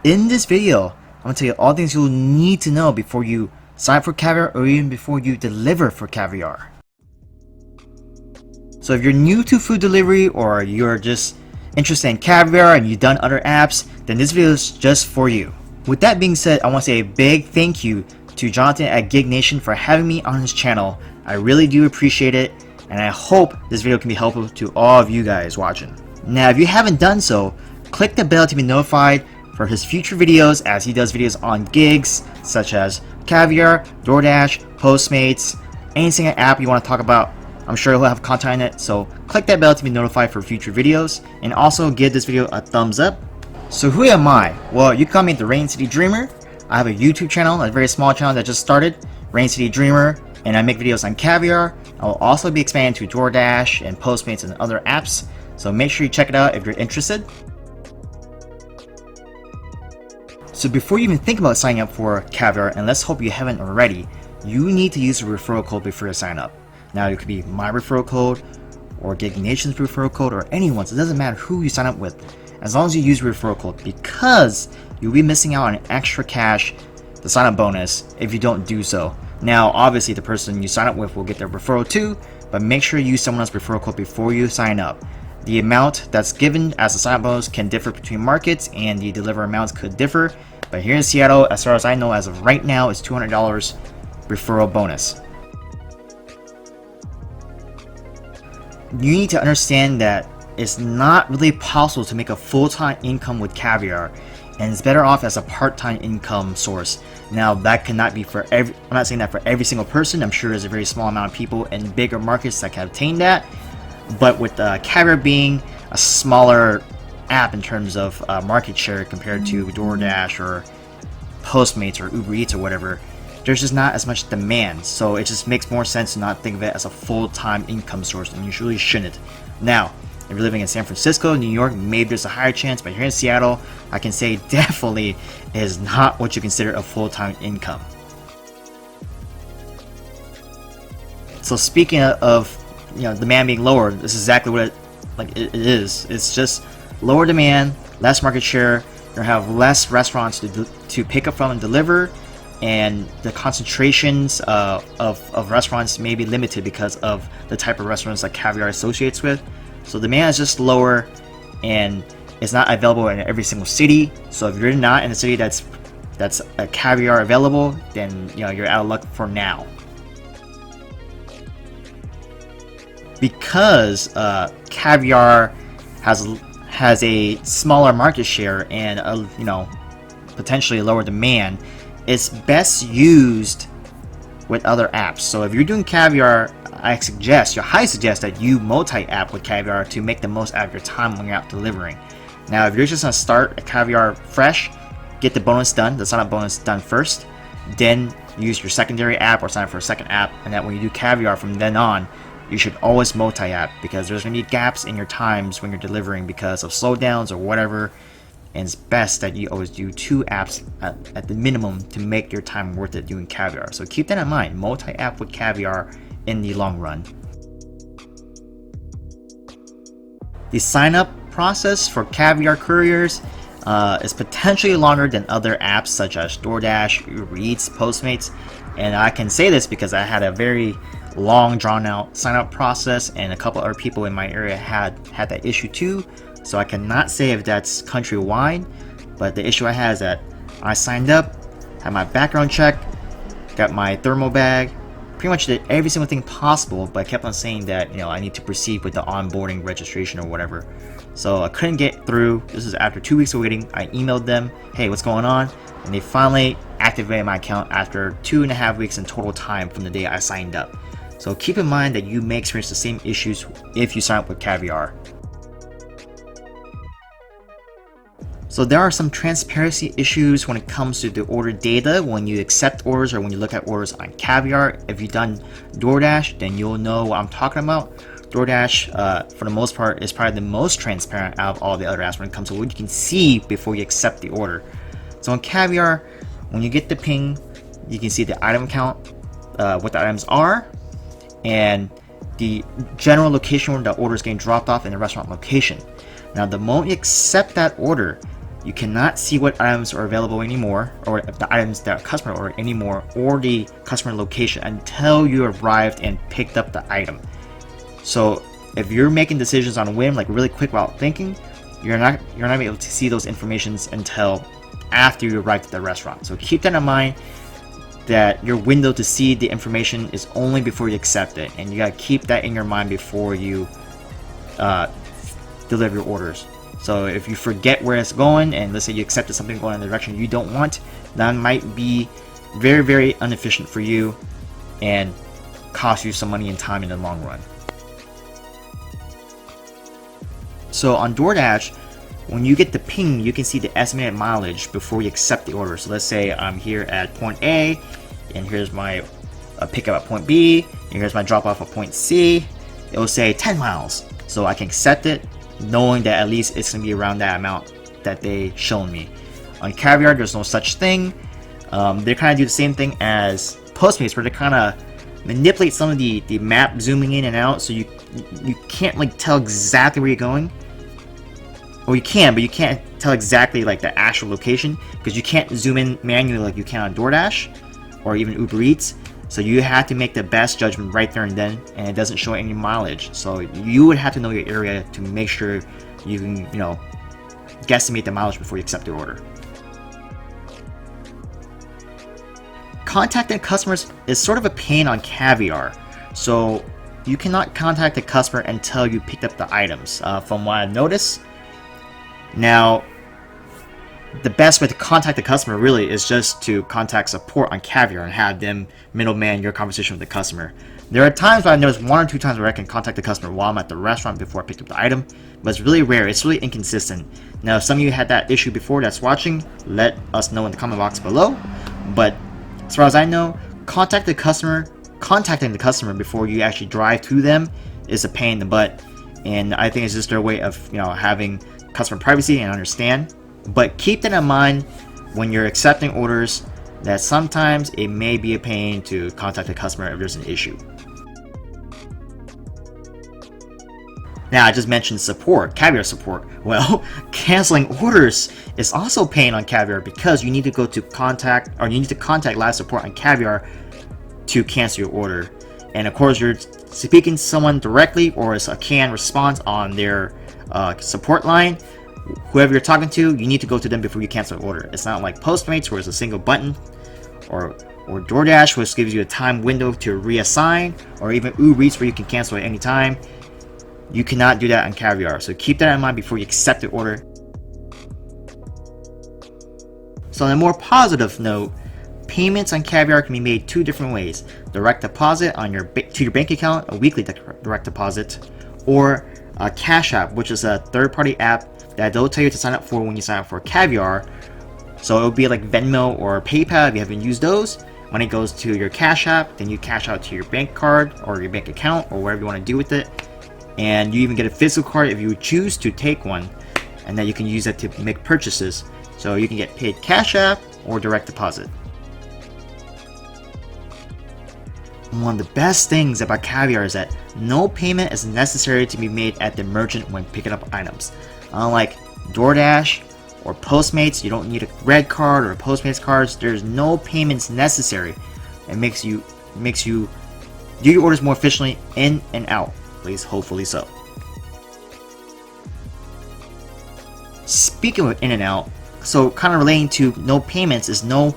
In this video, I'm going to tell you all things you'll need to know before you sign up for Caviar or even before you deliver for Caviar. So if you're new to food delivery or you're just interested in Caviar and you've done other apps, then this video is just for you. With that being said, I want to say a big thank you to Jonathan at Gig Nation for having me on his channel. I really do appreciate it, and I hope this video can be helpful to all of you guys watching. Now, if you haven't done so, click the bell to be notified for his future videos, as he does videos on gigs such as Caviar, DoorDash, Postmates, any single app you want to talk about. I'm sure he'll have content in it, so click that bell to be notified for future videos, and also give this video a thumbs up. So who am I? Well, you call me the Rain City Dreamer. I have a YouTube channel, a very small channel that just started, Rain City Dreamer, and I make videos on Caviar. I will also be expanding to DoorDash and Postmates and other apps, so make sure you check it out if you're interested. So before you even think about signing up for Caviar, and let's hope you haven't already, you need to use a referral code before you sign up. Now, it could be my referral code, or Gig Nation's referral code, or anyone's. It doesn't matter who you sign up with, as long as you use referral code, because you'll be missing out on extra cash, the sign up bonus, if you don't do so. Now, obviously, the person you sign up with will get their referral too, but make sure you use someone else's referral code before you sign up. The amount that's given as a sign up bonus can differ between markets, and the deliver amounts could differ. But here in Seattle, as far as I know, as of right now, it's $200 referral bonus. You need to understand that it's not really possible to make a full-time income with Caviar, and it's better off as a part-time income source. Now, that cannot be for every, I'm not saying that for every single person. I'm sure there's a very small amount of people in bigger markets that can obtain that. But with Caviar being a smaller app in terms of market share compared to DoorDash or Postmates or Uber Eats or whatever, there's just not as much demand. So it just makes more sense to not think of it as a full-time income source, and you really shouldn't. Now, if you're living in San Francisco, New York, maybe there's a higher chance, but here in Seattle, I can say definitely is not what you consider a full-time income. So speaking of demand being lower, this is exactly what it is. It's just lower demand, less market share. You're gonna have less restaurants to pick up from and deliver, and the concentrations of restaurants may be limited because of the type of restaurants that Caviar associates with. So demand is just lower, and it's not available in every single city. So if you're not in a city that's a Caviar available, then you're out of luck for now. Because Caviar has a smaller market share and potentially lower demand, it's best used with other apps. So if you're doing Caviar, I highly suggest that you multi-app with Caviar to make the most out of your time when you're out delivering. Now, if you're just gonna start a Caviar fresh, get the bonus done, the sign up bonus done first, then use your secondary app or sign up for a second app, and that when you do Caviar from then on, you should always multi-app, because there's going to be gaps in your times when you're delivering because of slowdowns or whatever, and it's best that you always do 2 apps at the minimum to make your time worth it doing Caviar. So keep that in mind, multi-app with Caviar in the long run. The sign-up process for Caviar couriers is potentially longer than other apps such as DoorDash, Uber Eats, Postmates, and I can say this because I had a very long drawn out sign up process, and a couple other people in my area had that issue too. So I cannot say if that's countrywide, but the issue I had is that I signed up, had my background check, got my thermal bag, pretty much did every single thing possible, but I kept on saying that I need to proceed with the onboarding registration or whatever. So I couldn't get through. This is after 2 weeks of waiting. I emailed them, hey, what's going on? And they finally activated my account after 2.5 weeks in total time from the day I signed up. So keep in mind that you may experience the same issues if you sign up with Caviar. So there are some transparency issues when it comes to the order data when you accept orders or when you look at orders on Caviar. If you've done DoorDash, then you'll know what I'm talking about. DoorDash, for the most part, is probably the most transparent out of all the other apps when it comes to what you can see before you accept the order. So on Caviar, when you get the ping, you can see the item count, what the items are, and the general location where the order is getting dropped off in the restaurant location. Now, the moment you accept that order, you cannot see what items are available anymore, or the items that customer ordered anymore, or the customer location until you arrived and picked up the item. So if you're making decisions on a whim, like really quick without thinking, you're not able to see those informations until after you arrive at the restaurant. So keep that in mind, that your window to see the information is only before you accept it, and you gotta keep that in your mind before you deliver your orders. So if you forget where it's going, and let's say you accepted something going in the direction you don't want, that might be very, very inefficient for you and cost you some money and time in the long run. So on DoorDash, when you get the ping, you can see the estimated mileage before you accept the order. So let's say I'm here at point A, and here's my pickup at point B, and here's my drop off at point C. It will say 10 miles. So I can accept it, knowing that at least it's going to be around that amount that they shown me. On Caviar, there's no such thing. They kind of do the same thing as Postmates, where they kind of manipulate some of the map zooming in and out, so you can't like tell exactly where you're going. Or you can, but you can't tell exactly like the actual location, because you can't zoom in manually like you can on DoorDash or even Uber Eats. So you have to make the best judgment right there and then, and it doesn't show any mileage. So you would have to know your area to make sure you can, guesstimate the mileage before you accept the order. Contacting customers is sort of a pain on Caviar. So you cannot contact the customer until you picked up the items, from what I've noticed. Now, the best way to contact the customer really is just to contact support on Caviar and have them middleman your conversation with the customer. There are times where I've noticed 1 or 2 times where I can contact the customer while I'm at the restaurant before I picked up the item, but it's really rare. It's really inconsistent. Now, if some of you had that issue before that's watching, let us know in the comment box below. But as far as I know, contacting the customer before you actually drive to them is a pain in the butt, and I think it's just their way of having customer privacy and understand. But keep that in mind when you're accepting orders, that sometimes it may be a pain to contact the customer if there's an issue. Now, I just mentioned support, Caviar support. Well, canceling orders is also a pain on Caviar, because you need to go to contact live support on Caviar to cancel your order. And of course, you're speaking to someone directly, or it's a canned response on their support line. Whoever you're talking to, you need to go to them before you cancel an order. It's not like Postmates, where it's a single button, or DoorDash, which gives you a time window to reassign, or even Uber Eats, where you can cancel at any time. You cannot do that on Caviar, so keep that in mind before you accept the order. So on a more positive note, payments on Caviar can be made 2 different ways: direct deposit on to your bank account, a weekly direct deposit, or a Cash App, which is a third-party app that they'll tell you to sign up for when you sign up for Caviar. So it'll be like Venmo or PayPal if you haven't used those. When it goes to your Cash App, then you cash out to your bank card or your bank account or whatever you want to do with it. And you even get a physical card if you choose to take one, and then you can use that to make purchases. So you can get paid Cash App or direct deposit. One of the best things about Caviar is that no payment is necessary to be made at the merchant when picking up items. Unlike DoorDash or Postmates, you don't need a red card or a Postmates card. There's no payments necessary. It makes you do your orders more efficiently in and out. At least hopefully so. Speaking of in and out, so kind of relating to no payments is no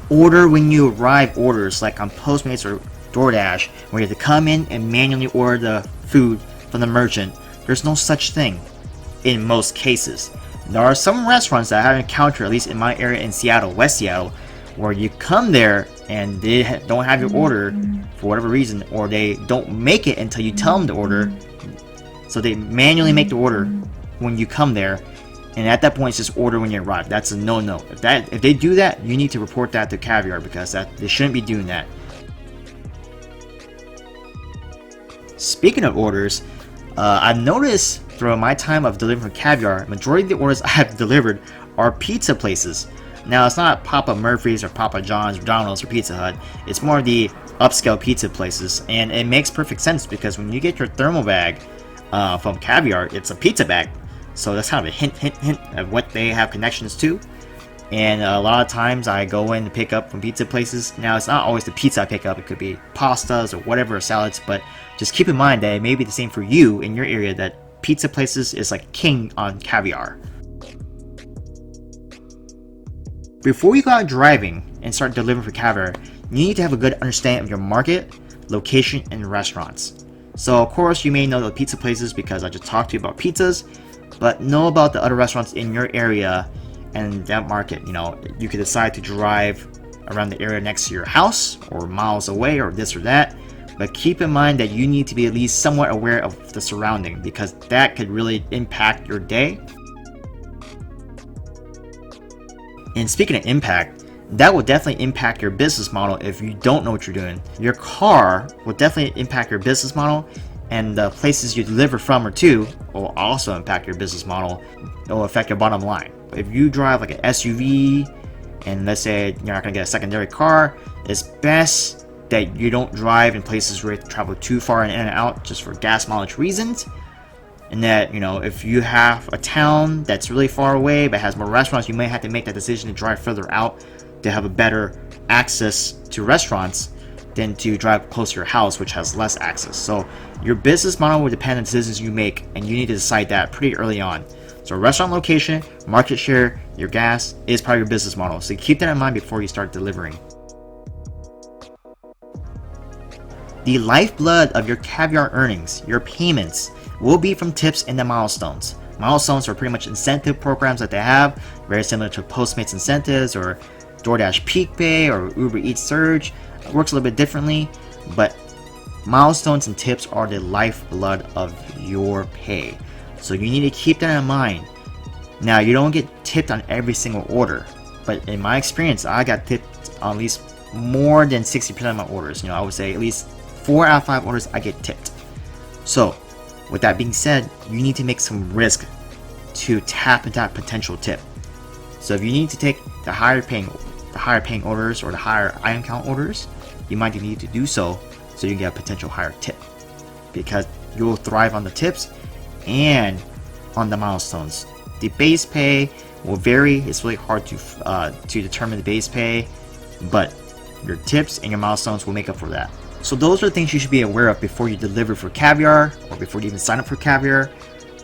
order when you arrive orders, like on Postmates or DoorDash, where you have to come in and manually order the food from the merchant. There's no such thing in most cases. There are some restaurants that I have encountered, at least in my area in Seattle, West Seattle, where you come there and they don't have your order for whatever reason, or they don't make it until you tell them to order. So they manually make the order when you come there, and at that point it's just order when you arrive. That's a no-no. If they do that, you need to report that to Caviar, because they shouldn't be doing that. Speaking of orders, I've noticed throughout my time of delivering Caviar, majority of the orders I have delivered are pizza places. Now, it's not Papa Murphy's or Papa John's, Donald's, or Pizza Hut. It's more the upscale pizza places, and it makes perfect sense, because when you get your thermal bag from Caviar, it's a pizza bag. So that's kind of a hint of what they have connections to. And a lot of times I go in to pick up from pizza places. Now, it's not always the pizza I pick up. It could be pastas or whatever, salads. But just keep in mind that it may be the same for you in your area, that pizza places is like king on Caviar. Before you go out driving and start delivering for Caviar, you need to have a good understanding of your market, location, and restaurants. So of course you may know the pizza places because I just talked to you about pizzas, but know about the other restaurants in your area and that market. You know, you could decide to drive around the area next to your house or miles away or this or that, but keep in mind that you need to be at least somewhat aware of the surrounding, because that could really impact your day. And speaking of impact, that will definitely impact your business model if you don't know what you're doing. Your car will definitely impact your business model, and the places you deliver from or to will also impact your business model. It will affect your bottom line. If you drive like an SUV, and let's say you're not going to get a secondary car, it's best that you don't drive in places where you have to travel too far in and out just for gas mileage reasons. And that, you know, if you have a town that's really far away but has more restaurants, you may have to make that decision to drive further out to have a better access to restaurants than to drive close to your house, which has less access. So your business model will depend on decisions you make, and you need to decide that pretty early on. So restaurant location, market share, your gas is part of your business model. So keep that in mind before you start delivering. The lifeblood of your Caviar earnings, your payments, will be from tips and the milestones. Milestones are pretty much incentive programs that they have, very similar to Postmates incentives or DoorDash Peak Pay or Uber Eats Surge. It works a little bit differently, but milestones and tips are the lifeblood of your pay. So you need to keep that in mind. Now, you don't get tipped on every single order, but in my experience, I got tipped on at least more than 60% of my orders. You know, I would say at least 4 out of 5 orders I get tipped. So with that being said, you need to make some risk to tap into that potential tip. So if you need to take the higher paying orders or the higher item count orders, you might need to do so you can get a potential higher tip, because you will thrive on the tips and on the milestones. The base pay will vary. It's really hard to determine the base pay, but your tips and your milestones will make up for that. So those are the things you should be aware of before you deliver for Caviar or before you even sign up for Caviar,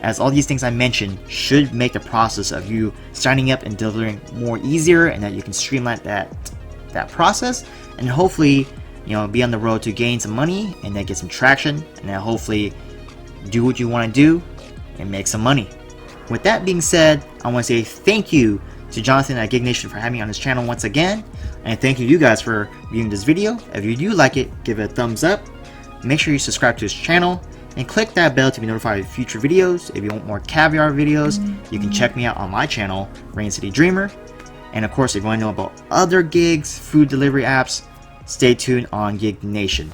as all these things I mentioned should make the process of you signing up and delivering more easier, and that you can streamline that process, and hopefully, you know, be on the road to gain some money and then get some traction, and then hopefully do what you want to do and make some money. With that being said, I want to say thank you to Jonathan at Gig Nation for having me on his channel once again, and thank you guys for viewing this video. If you do like it, give it a thumbs up, make sure you subscribe to his channel, and click that bell to be notified of future videos. If you want more Caviar videos, you can check me out on my channel, Rain City Dreamer. And of course, if you want to know about other gigs, food delivery apps, stay tuned on Gig Nation.